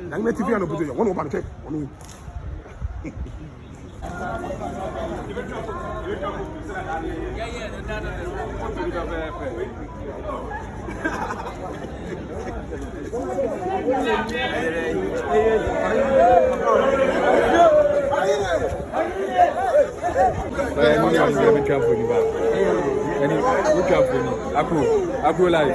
Nang me TV ano buto yo. Wono ba nke? Wono. Aku live.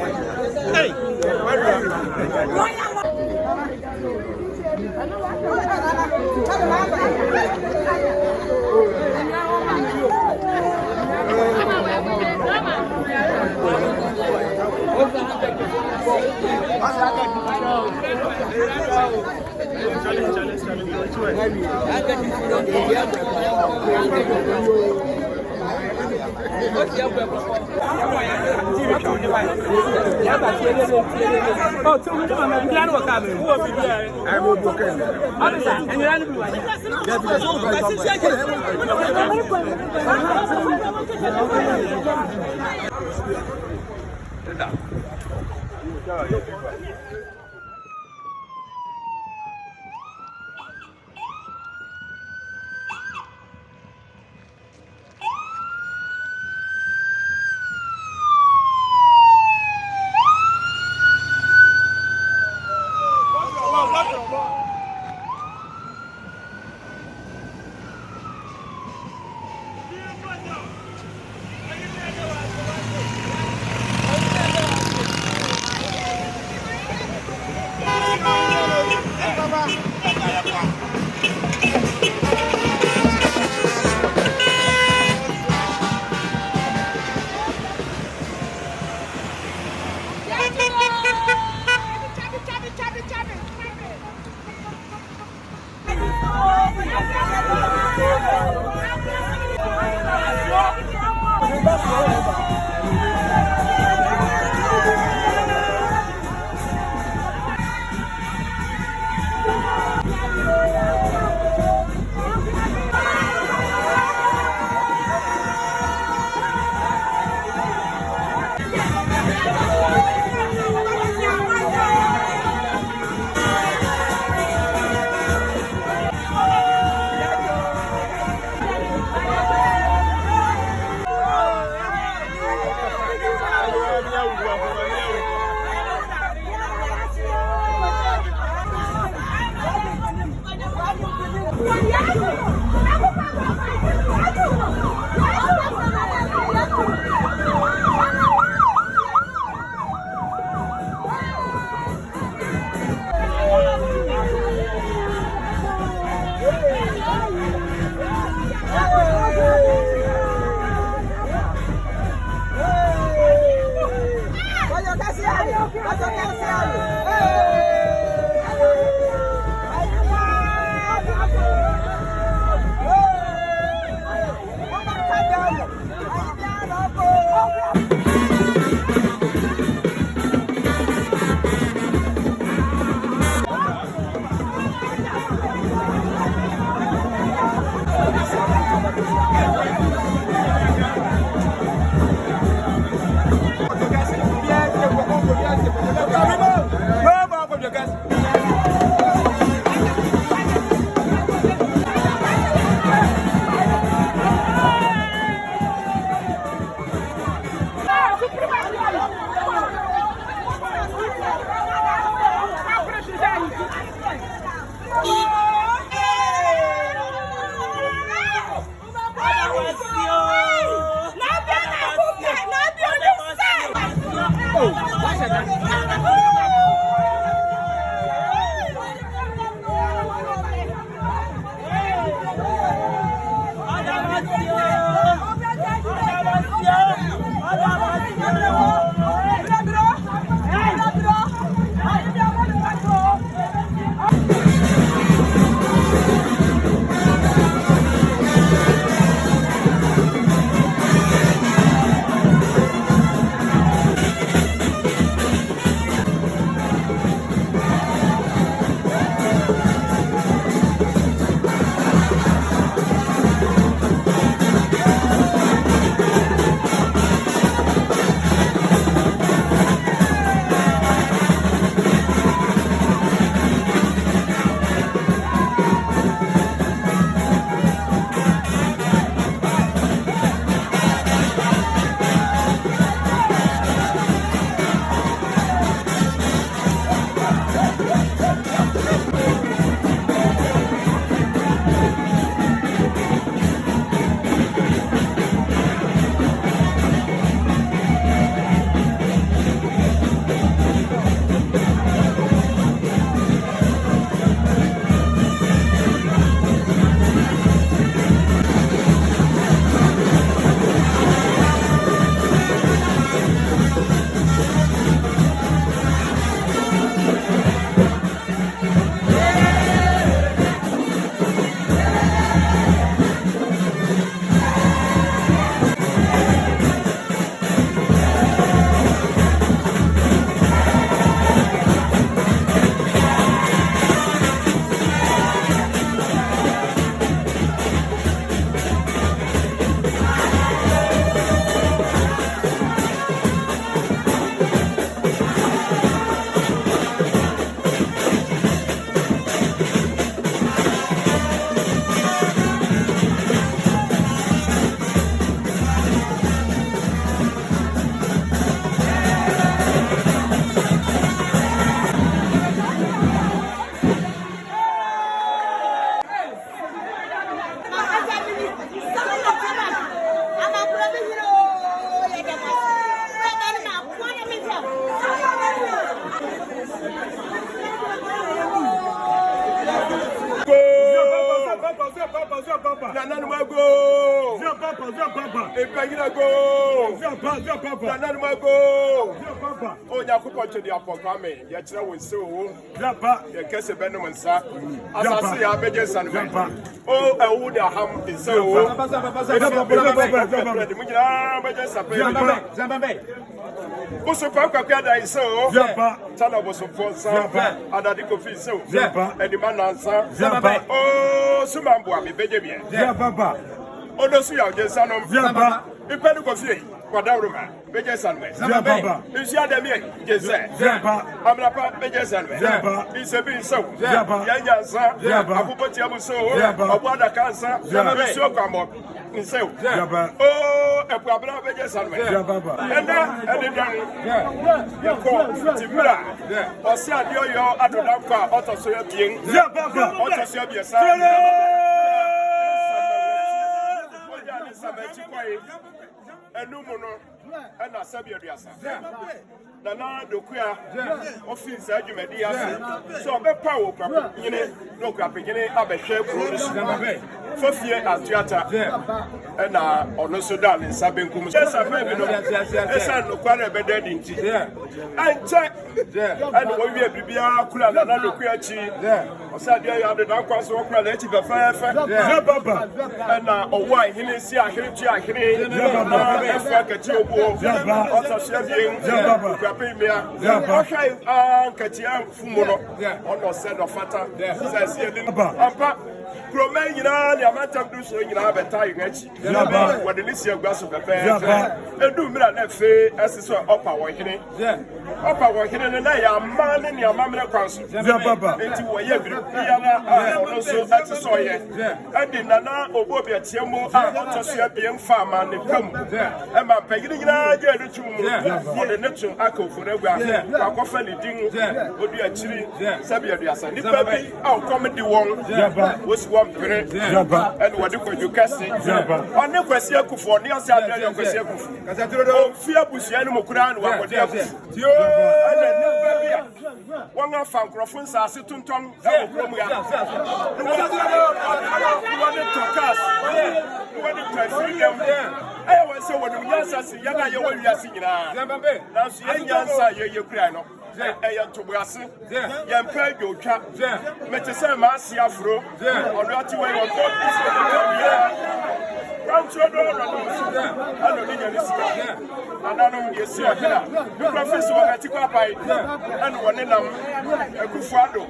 Nananuma go. Epagina go. Nananuma go. Oh, Yakupo to the Apocame. Yatra will so. The Kesse Benemansa. As I say, I beg your son. Oh, I would have is so. Busu Papa Kada is so. Tana was a force. And I think so. And the man answer. Oh, Sumambua, me Benjamin. Oh, no, see, I'll just son of Ipenukofi, Quadruma, Bejasan. You see, the me, Jesse. I'm not Bejasan. It's a bit so. Yayansa, Abupotiamu so, Abada Cancer, so come up. So, oh, a problem Bejasan. And then, you call Timura, or Sadio, your Adonaka, Ottosoya King, Ottosoya San. And no more, and I said, Nana Dokia, office argument, so a power, you know, beginning of a share for fear at theatre, and on also down in Sabin. Yes, I've heard yes, I know quite a better than and check, and when we have to be our clan, another creature, or said, you have the dark ones walk relative of fire, and or why he didn't see a heritage, I can get you, also serving. Okay, Katia Fumono, on said of Fata, says Ampa, Cromena, the amount of do so in our time, what the Lycia glass of affair, and do me that fay as is up our working. Up our working, and I am man in your mamma council. Into a year, also at the soil, and the Nana or Bobby at Tiamo, and also being farmer and come. And my pegging, I get the two for the natural echo for the coffee ding would be actually Sabia Diasa. Our comedy one was one period, and what you can see. On the question for near Saturday, Fear Busian Mokran, what one of our Crofons are sitting tongue. I was so when you answer, Yana, you will be a singer. Now, see, answer you cry. I to Brassi, Yan Pay your cap, Metasem Marcia Fro, or not to wear and I know you see a professor at Tikapai and one in them, a Kufado,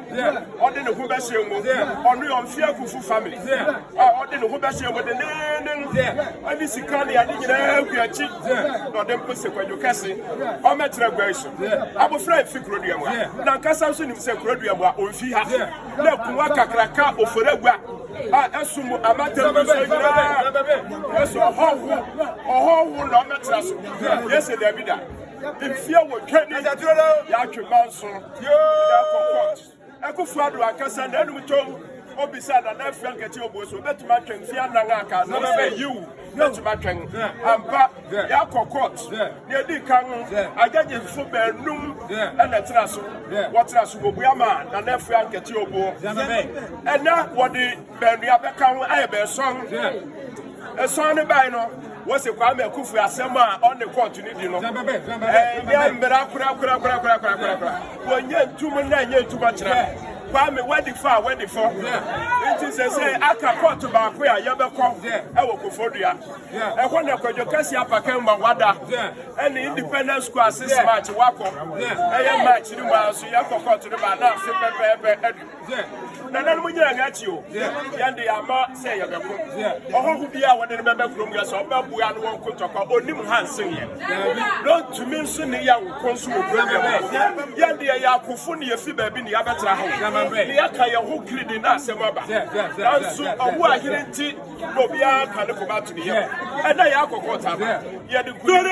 or then a Hubashium, only on Fear Kufu family, or then a Hubashium with the name, and this is Kali, I didn't know we are cheap, or then Pussy when you can see, or Metrogration. I'm afraid Ficrodium. Now, Cassasun himself, Rodium, or Fia, no Kuaka Kraka or Forever. I assume a matter yes, a whole no matters. Yes, there be that. If you were training that you Manson, I could find a castle and then we told. Beside an African get your boss, better matching Fianaka, not say you, better matching, and but Yako court, near the Kang, I get you football noon and a trasso, what trasso will be a man, and African get your boy, and now what the Benriabacam I have a song, a song by no. Was a Kwame Kufu Asema on the continent, you know. When you're 2 million, too much. Kwame, where the far, where the far. It is a say, I can call to Bakwea, Yabako, I will go for you. And when I could just see Apakamba Wada, and the Independence Square 6 March, Wako, I am match in the house, so you have to to the Bana, and then we get you, and the Ama say, or who be our member from your so Babu and one could talk about Nim Hansen. Don't to mention the young consul, Yandy Yakufuni, a fibber in the Avatar. The Akaya who killed in us, and so a while he didn't see Robia can go back to the year. And I have got him. Yet the good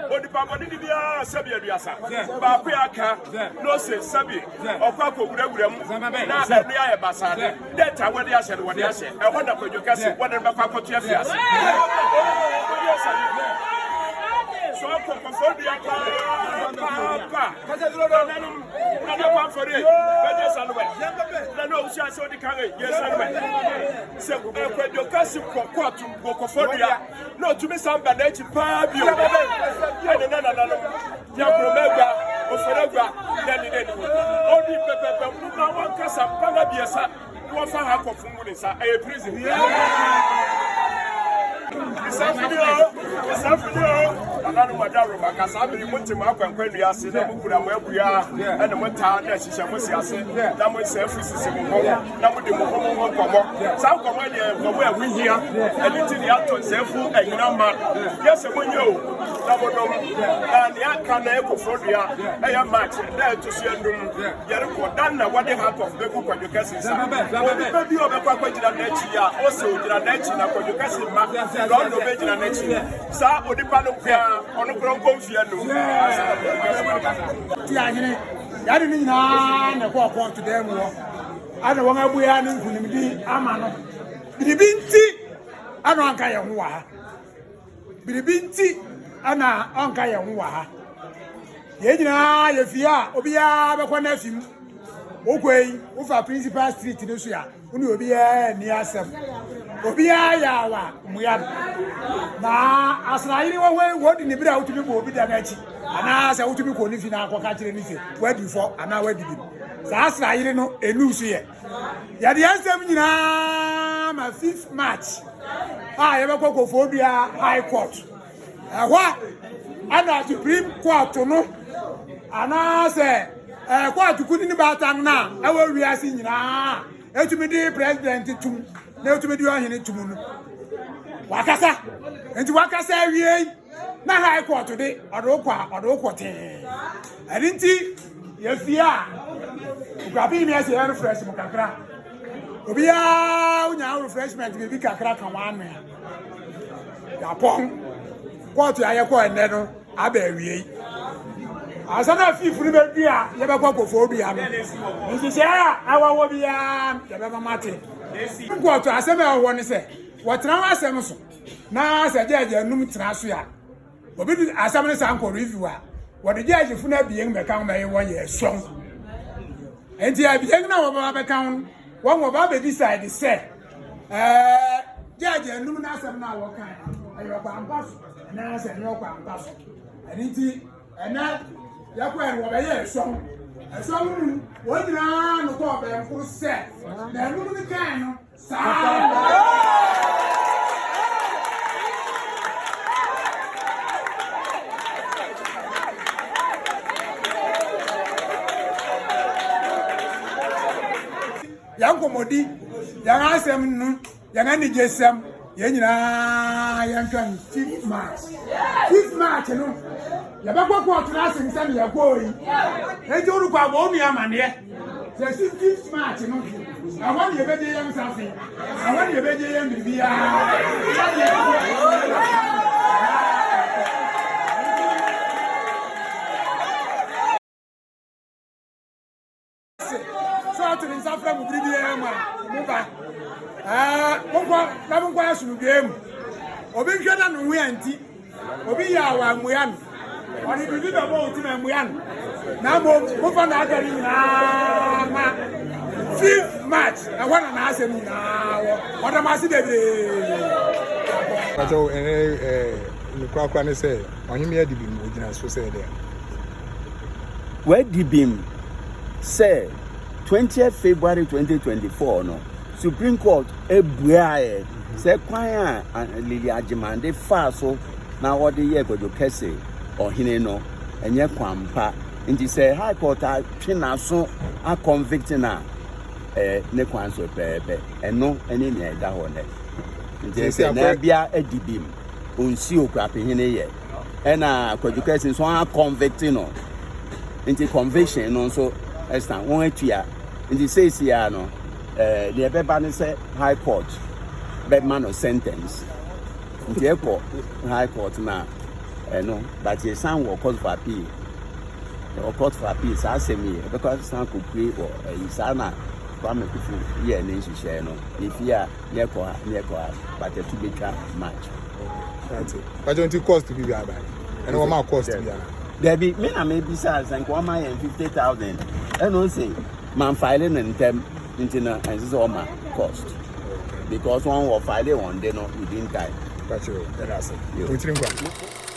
but the Papa did Sabia Diasa, Bapiaka, no say Sabi, or Paco Gregorum, Naya Bassad. That's what they said, what they said. I wonder what you can say, what about Paco Tiafias. so kokofodia papa nana kwa for it beje sanwe nana usia so di kan yes sanwe se kwadokasi kokotu kokofodia no tumi samba na chi pa bio nana ya promega oferegwa nani odi pepepe muma wankasa pala biesa wafa ha kofungu ni sa e prison Safudio, another madam, Casabi, Montima, when you see them, put away we are, and the Monta, she shall see us, Namu self is Namu de Mohomo, South Command, from where we here, and it's in the Alton self, and you know, man. Yes, when you, Namu, and the Akana Ecofodia, I am match, there to see them, Yerko, Dana, what they have of the book when you can see some. Maybe you have a quite next year, also the next year, when you can see Don't obey the next year. Sa odipano kwa ono kronko fia no. Ti anyene. Ya de ni na na kwa kwa to dem wo. Ana won abuya ni nkunimdi ama no. Biribinti ana anka ye ho wa ha. Biribinti ana anka ye ho wa ha. Ye nyina ye fia obiya be kwa na afim. Okwei, ufa principal street no so ya. Uni obiya ni asem. Obiya ya wa muya na asrairi wo di ne bira utumi bo obi da na chi ana se utumi ko ni fi na akoka kire ni se wadi fo ana wadi bi sa asrairi no enu so ye ya de ansem nyina ma 5th March ye be kokofo bia high court ehwa ana supreme court no ana se court kuni ni batang na ewo wiase nyina etumi di president tum na etumi di ohene tum no wakasa enti wakasa wie na high court de odokwa te adinti yefia ugabi mi ase yan fresh mo kakra obia unya refreshment bi kakra kan wan ya pon court ya ye ko enne no aba wie asana fifuru be bia ye be kokofo bia no nti se awawo bia ye be mate court aseme wo ne se wotran asem so na se jeje num tra so ya obi asem ne san ko review a wode jeje fu na biyen be kan me wo ye son enti a biyen na wo ba be kan wo ba be decide say jeje num na asem na wo kan ayo kwa ambaso na se no kwa ambaso enti ena yakwa wo be ye son num wo dina no ko be nko se na num ni kan no sa yankomodi yang asem nu yang ani jesem ye nyina yan kan 5th March no ya ba kwakwa otra asem sam ya koi eje uru kwa bo mi amane se 5th March no awon ye beje yan safi awon ye beje yan bibia in Safra Mubridiama, Muba. Monko asunu game. Obi hweda no we anti. Obi ya wa muyan. Oni bibi do bo ti na muyan. Na mo fa na agari na ma 5th March. Na wana na asem na wo. Oda ma si bebre. Pato kwa ne say onyim ya dibim ogina so say there. Where dibim say 20th February 2024 no Supreme Court ebuae se kwan a Lily Agimande fa so na wode ye gojo kese ohine no enye kwampa nti se High Court a twina so a convict na ne kwan so pepe eno ene ne da ho ne nti se na bia edibim onsi okwape hine ye ena gojo kese so a convict no nti conviction no so esta won atua nti says here no the ebeba say High Court bedman no sentence nti ekọ High Court na no but ye san wo court for appeal o court for appeal sa asemi because san ko pray or isa na kwame kufu ye ne nhihye no if ya ne ko but to be match that's it but don't cost to be about And what my cost be? There be me na maybe say sank 150,000. And no say man filing in them into na and this is all my cost. Because one will file one day not within time. That's it. That's it.